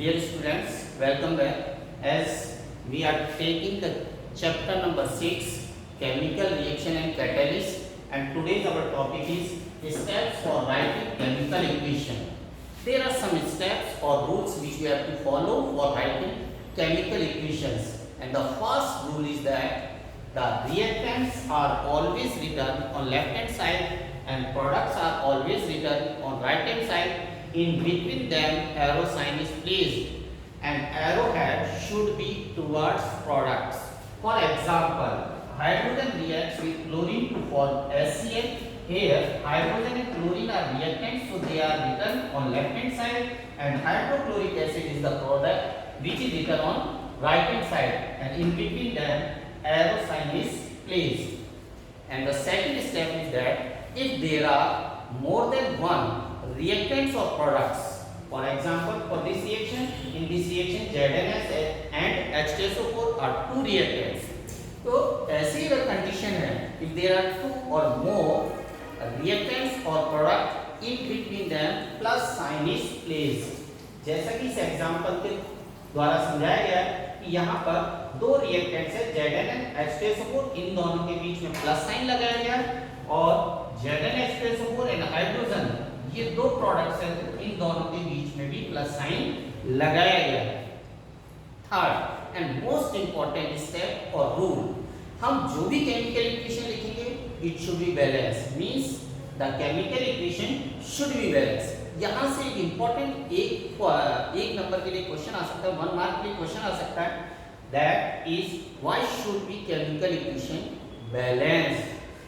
Dear students, welcome back. As we are taking the chapter number 6, chemical reaction and catalyst, and today's our topic is steps for writing chemical equation. There are some steps or rules which we have to follow for writing chemical equations, and the first rule is that the reactants are always written on left hand side and products are always written on right hand side. In between them arrow sign is placed and arrowhead should be towards products. For example, hydrogen reacts with chlorine to form HCl. Here hydrogen and chlorine are reactants, so they are written on left hand side, and hydrochloric acid is the product which is written on right hand side, and in between them arrow sign is placed. And the second step is that if there are more than one reactants or products, for example for this reaction, in this reaction ZnS and H2SO4 are two reactants, तो ऐसी अगर condition है if there are two or more reactants or product, in between them plus sign is placed. जैसा कि इस example के द्वारा समझाया गया कि यहाँ पर दो रिएक्टेंट्स है Zn H2SO4, इन दोनों के बीच में प्लस साइन लगाया गया और Zn H2SO4 एंड हाइड्रोजन ये दो प्रोडक्ट्स हैं, इन दोनों के बीच में भी प्लस साइन लगाया गया है. Third and most important step और रूल, हम जो भी केमिकल इक्वेशन लिखेंगे it should be balance, means the chemical equation should be balance. यहाँ से एक इंपॉर्टेंट एक नंबर के लिए क्वेश्चन आ सकता है, 1 मार्क के लिए क्वेश्चन आ सकता है, that is why should be chemical equation balance.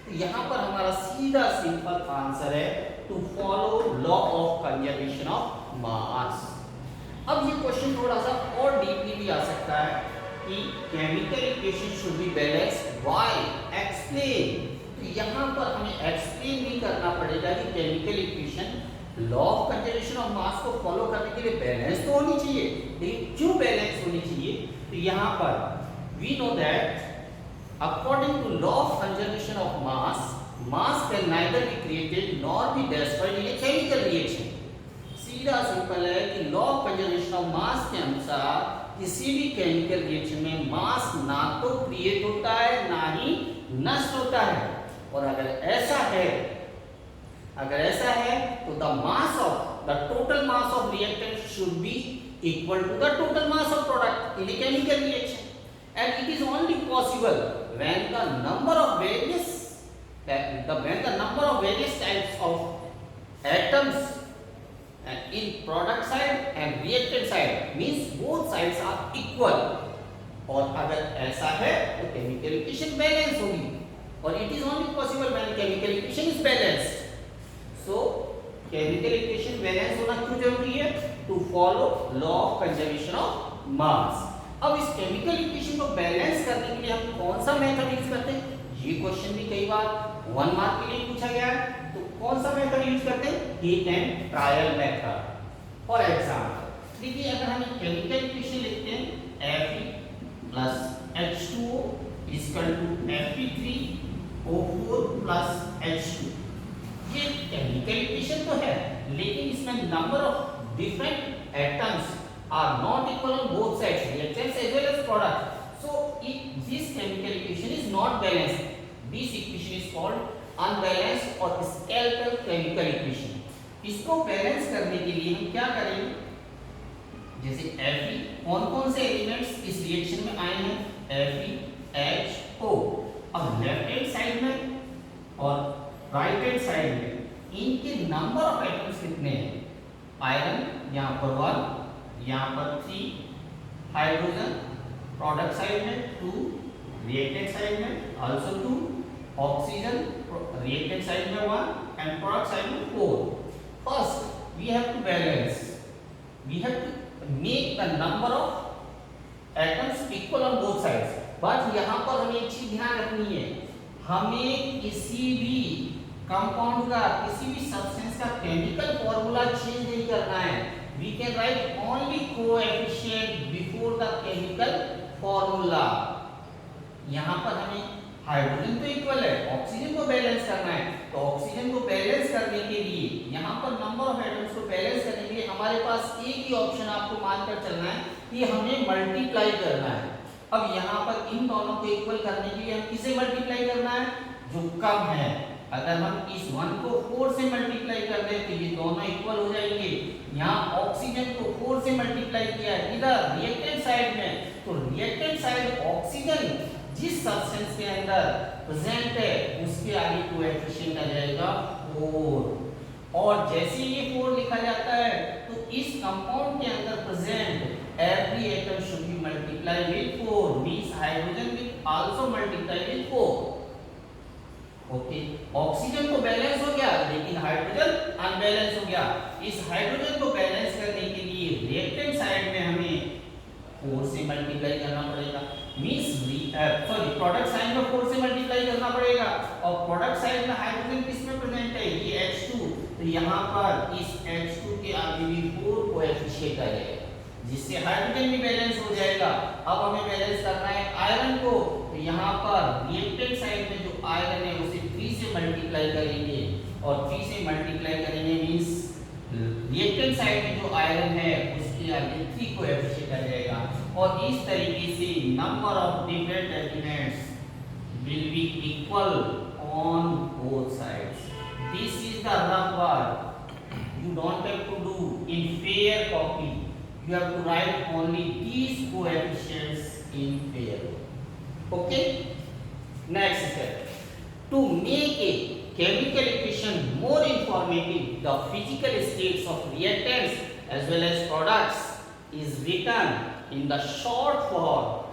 तो यहाँ पर हमारा सीधा सिंपल आंसर है to follow law of conservation of mass. अब ये क्वेश्चन थोड़ा सा और डीपली भी आ सकता है कि chemical equation should be balance, why, explain. तो यहाँ पर हमें एक्सप्लेन भी करना पड़ेगा कि chemical equation law of conservation of मास को फॉलो करने के लिए बैलेंस तो होनी चाहिए, लेकिन क्यों बैलेंस होनी चाहिए. तो यहाँ पर we know that according to law of conservation of mass can neither be created nor be destroyed in a chemical reaction. सीधा सिंपल है कि लॉ ऑफ कंजर्वेशन ऑफ मास के अनुसार किसी भी केमिकल रिएक्शन में मास ना तो क्रिएट होता है ना ही नष्ट होता है. और अगर ऐसा है तो the mass of the total mass of reactant should be equal to the total mass of product in a chemical reaction. And it is only possible when the number of various types of atoms in product side and reactant side means both sides are equal. और अगर ऐसा है तो chemical equation balance होगी, और it is only possible when chemical equation is balanced. So chemical equation balance होना क्यों जरूरी है? To follow law of conservation of mass. अब इस केमिकल इक्वेशन को बैलेंस करने के लिए हम कौन सा मेथड यूज करते हैं, ये क्वेश्चन भी कई बार 1 मार्क के लिए पूछा गया है. तो कौन सा मेथड यूज करते हैं, heat and trial method. For example देखिए, अगर हम केमिकल इक्वेशन लिखते हैं Fe plus H2O equal to Fe3O4 plus H2, ये केमिकल इक्वेशन तो है लेकिन इसमें number of different atoms are not equal on both sides, reactants as well as product. So if this chemical equation is not balanced, this equation is called unbalanced or skeletal chemical equation. इसको balance करने के लिए हम क्या करेंगे, जैसे Fe, कौन-कौन से एलिमेंट्स इस रिएक्शन में आए हैं, FeHO. अब लेफ्ट हैंड साइड में और राइट हैंड साइड में इनके नंबर ऑफ एटम्स कितने हैं. आयरन यहाँ पर 1, यहाँ पर 3, हाइड्रोजन प्रोडक्ट साइड में 2, रिएक्टेंट साइड में आल्सो 2, ऑक्सीजन रिएक्टेंट साइड में 1 एंड प्रोडक्ट साइड में 4. First we have to balance, we have to make the number of atoms equal on both sides. But यहाँ पर हमें एक चीज ध्यान रखनी है, हमें किसी भी कंपाउंड का, किसी भी सब्सटेंस का केमिकल फॉर्मूला चेंज नहीं करना है. We can write only coefficient before the chemical formula. यहाँ पर हमें हाइड्रोजन तो इक्वल है, ऑक्सीजन को बैलेंस करना है, तो ऑक्सीजन को बैलेंस करने के लिए यहाँ पर नंबर ऑफ एटम्स को बैलेंस करने के लिए हमारे पास एक ही ऑप्शन आपको मानकर चलना है कि हमें मल्टीप्लाई करना है। अब यहाँ पर इन दोनों को इक्वल करने के लिए हम किसे मल्टीप्लाई करना है, जो कम है। अगर हम इस 1 को 4 से मल्टीप्लाई कर दें तो ये दोनों इक्वल हो जाएंगे। यहाँ ऑक्सीजन को 4 से मल्टीप्लाई किया है इधर रिएक्टेंट साइड में, तो रिएक्टेंट साइड ऑक्सीजन जिस सब्सटेंस के अंदर प्रेजेंट है उसके आगे कोएफिशिएंट आ जाएगा 4, और जैसे ये 4 लिखा जाता है तो इस कंपाउंड के अंदर present every atom should be multiply with 4, means hydrogen will also multiply with 4। Okay, oxygen तो बैलेंस हो गया लेकिन हाइड्रोजन अनबैलेंस हो गया। इस हाइड्रोजन को बैलेंस करने के लिए रिएक्टेंट साइड में हमें 4 से मल्टीप्लाई करना पड़ेगा, मींस सॉरी प्रोडक्ट साइड में 4 से मल्टीप्लाई करना पड़ेगा, और प्रोडक्ट साइड में हाइड्रोजन किसमें प्रेजेंट है, ये H2, तो यहाँ पर इस H2 के आगे भी 4 कोएफिशिएंट आ जाएगा जिससे हाइड्रोजन भी बैलेंस हो जाएगा। अब हमें बैलेंस करना है आयरन को, तो यहाँ पर रिएक्टेंट साइड में जो आयरन है उसे 3 से मल्टीप्लाई करेंगे, और 3 से मल्टीप्लाई करेंगे मींस रिएक्टेंट साइड में जो आयरन है उसके आगे 3 कोएफिशिएंट आ जाएगा, और इस तरीके से number of different elements will be equal on both sides. This is the rough work. You don't have to do in fair copy. You have to write only these coefficients in pair. Okay? Next step. To make a chemical equation more informative, the physical states of reactants as well as products is written in the short form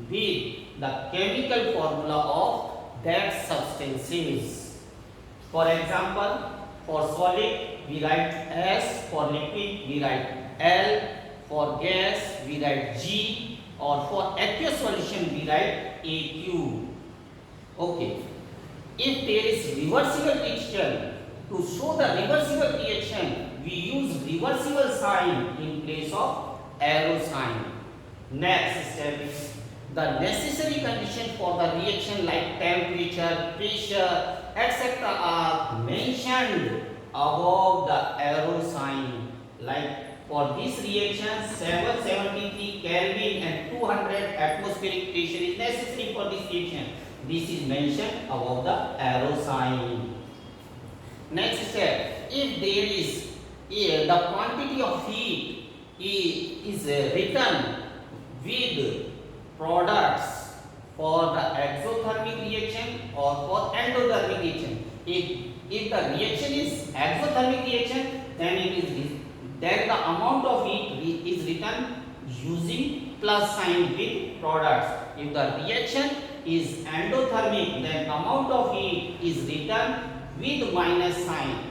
with the chemical formula of that substances. For example, for solid we write S, for liquid we write L, for gas we write G, or for aqueous solution we write AQ. Okay. If there is reversible reaction, to show the reversible reaction we use reversible sign in place of arrow sign. Next step is the necessary condition for the reaction like temperature, pressure, etc. are mentioned above the arrow sign. Like for this reaction 773 Kelvin and 200 atmospheric pressure is necessary for this reaction. This is mentioned above the arrow sign. Next step, if there is the quantity of heat is written with products for the exothermic reaction or for endothermic reaction. If the reaction is exothermic reaction, then then the amount of heat is written using plus sign with products. If the reaction is endothermic, then amount of heat is written with minus sign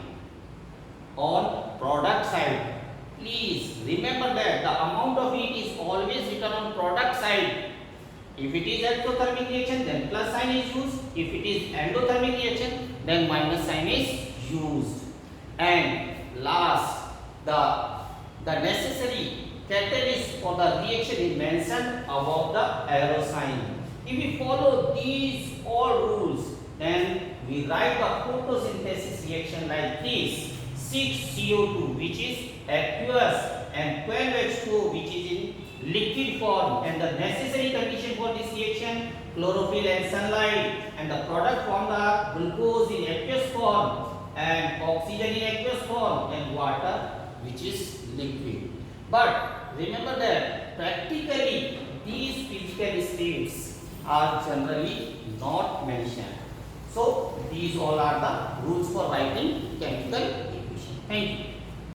on product side. Please remember that the amount of heat is always written on product side. If it is exothermic reaction, then plus sign is used. If it is endothermic reaction, then minus sign is used. And last, the necessary catalyst for the reaction is mentioned above the arrow sign. If we follow these all rules, then we write the photosynthesis reaction like this: 6CO2 which is aqueous and 12H2O which is in liquid form, and the necessary condition for this reaction chlorophyll and sunlight, and the product formed are glucose in aqueous form and oxygen in aqueous form and water which is liquid. But remember that practically these physical states are generally not mentioned. So these all are the rules for writing chemical equation. Thank you.